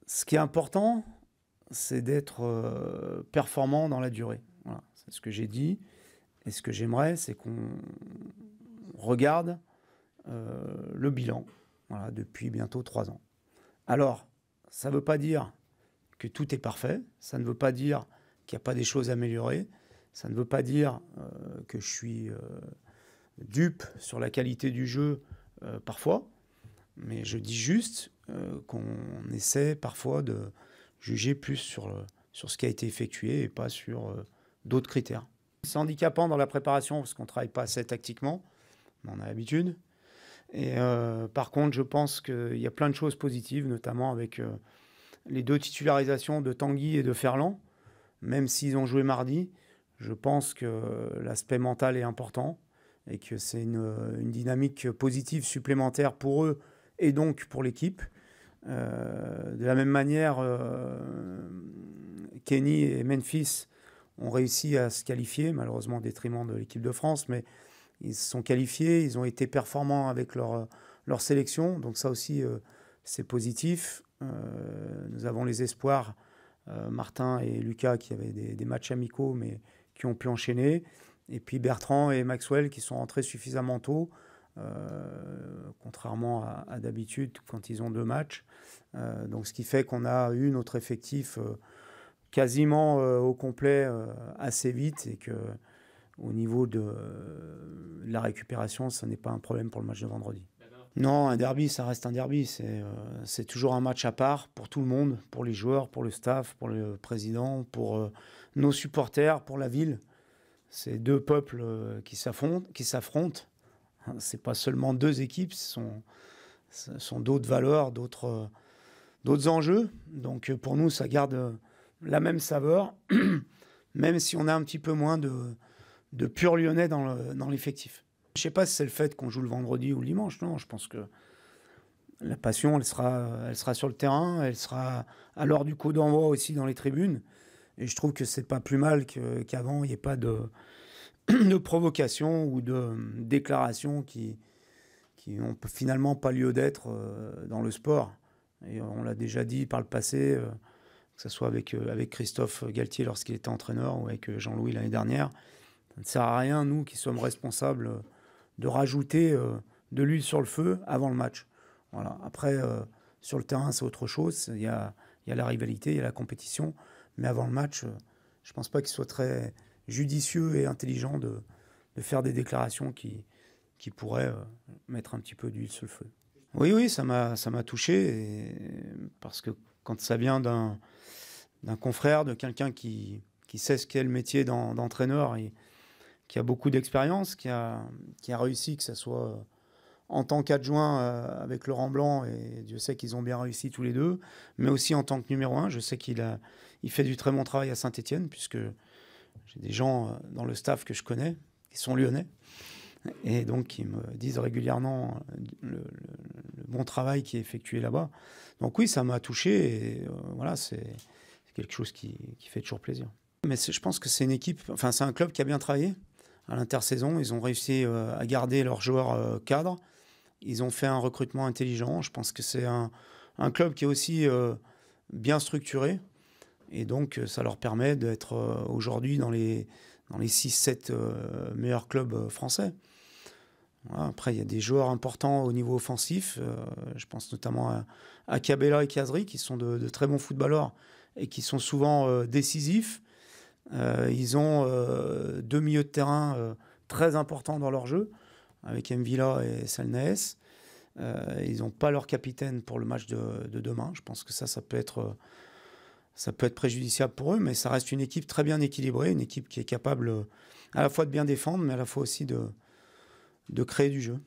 Ce qui est important, c'est d'être performant dans la durée. Voilà, c'est ce que j'ai dit. Et ce que j'aimerais, c'est qu'on regarde le bilan, voilà, depuis bientôt 3 ans. Alors, ça ne veut pas dire que tout est parfait, ça ne veut pas dire qu'il n'y a pas des choses à améliorer, ça ne veut pas dire que je suis dupe sur la qualité du jeu parfois, mais je dis juste qu'on essaie parfois de juger plus sur ce qui a été effectué et pas sur d'autres critères. C'est handicapant dans la préparation parce qu'on ne travaille pas assez tactiquement, mais on a l'habitude. Et par contre, je pense qu'il y a plein de choses positives, notamment avec les 2 titularisations de Tanguy et de Ferland. Même s'ils ont joué mardi, je pense que l'aspect mental est important et que c'est une dynamique positive supplémentaire pour eux et donc pour l'équipe. De la même manière, Kenny et Memphis ont réussi à se qualifier, malheureusement au détriment de l'équipe de France, mais ils se sont qualifiés, ils ont été performants avec leur sélection, donc ça aussi c'est positif. Nous avons les espoirs, Martin et Lucas qui avaient des matchs amicaux mais qui ont pu enchaîner, et puis Bertrand et Maxwell qui sont rentrés suffisamment tôt, contrairement à d'habitude quand ils ont 2 matchs. Donc ce qui fait qu'on a eu notre effectif quasiment au complet assez vite, et que au niveau de la récupération, ça n'est pas un problème pour le match de vendredi. Non, un derby, ça reste un derby. C'est toujours un match à part pour tout le monde, pour les joueurs, pour le staff, pour le président, pour nos supporters, pour la ville. C'est 2 peuples qui s'affrontent. C'est pas seulement 2 équipes, ce sont d'autres valeurs, d'autres enjeux. Donc pour nous, ça garde la même saveur, même si on a un petit peu moins de pur lyonnais dans l'effectif. Je ne sais pas si c'est le fait qu'on joue le vendredi ou le dimanche. Non, je pense que la passion, elle sera sur le terrain, elle sera à l'heure du coup d'envoi aussi dans les tribunes. Et je trouve que c'est pas plus mal qu'avant, il n'y ait pas de provocation ou de déclarations qui n'ont finalement pas lieu d'être dans le sport. Et on l'a déjà dit par le passé, que ce soit avec Christophe Galtier lorsqu'il était entraîneur ou avec Jean-Louis l'année dernière. Ça ne sert à rien, nous qui sommes responsables, de rajouter de l'huile sur le feu avant le match. Voilà. Après, sur le terrain, c'est autre chose. Il y a la rivalité, il y a la compétition. Mais avant le match, je ne pense pas qu'il soit très judicieux et intelligent de faire des déclarations qui pourraient mettre un petit peu d'huile sur le feu. Oui, ça m'a touché. Parce que quand ça vient d'un confrère, de quelqu'un qui sait ce qu'est le métier d'entraîneur et qui a beaucoup d'expérience, qui a réussi, que ce soit en tant qu'adjoint avec Laurent Blanc, et Dieu sait qu'ils ont bien réussi tous les 2, mais aussi en tant que numéro 1. Je sais qu'il fait du très bon travail à Saint-Étienne, puisque j'ai des gens dans le staff que je connais, qui sont lyonnais, et donc qui me disent régulièrement le bon travail qui est effectué là-bas. Donc oui, ça m'a touché, et voilà, c'est quelque chose qui fait toujours plaisir. Mais je pense que c'est une équipe, enfin c'est un club qui a bien travaillé. À l'intersaison, ils ont réussi à garder leurs joueurs cadres. Ils ont fait un recrutement intelligent. Je pense que c'est un club qui est aussi bien structuré. Et donc, ça leur permet d'être aujourd'hui dans les 6-7 meilleurs clubs français. Voilà. Après, il y a des joueurs importants au niveau offensif. Je pense notamment à Cabella et Khazri, qui sont de très bons footballeurs et qui sont souvent décisifs. Ils ont 2 milieux de terrain très importants dans leur jeu, avec Mvila et Salnaes. Ils n'ont pas leur capitaine pour le match de demain. Je pense que ça peut être préjudiciable pour eux, mais ça reste une équipe très bien équilibrée, une équipe qui est capable à la fois de bien défendre, mais à la fois aussi de créer du jeu.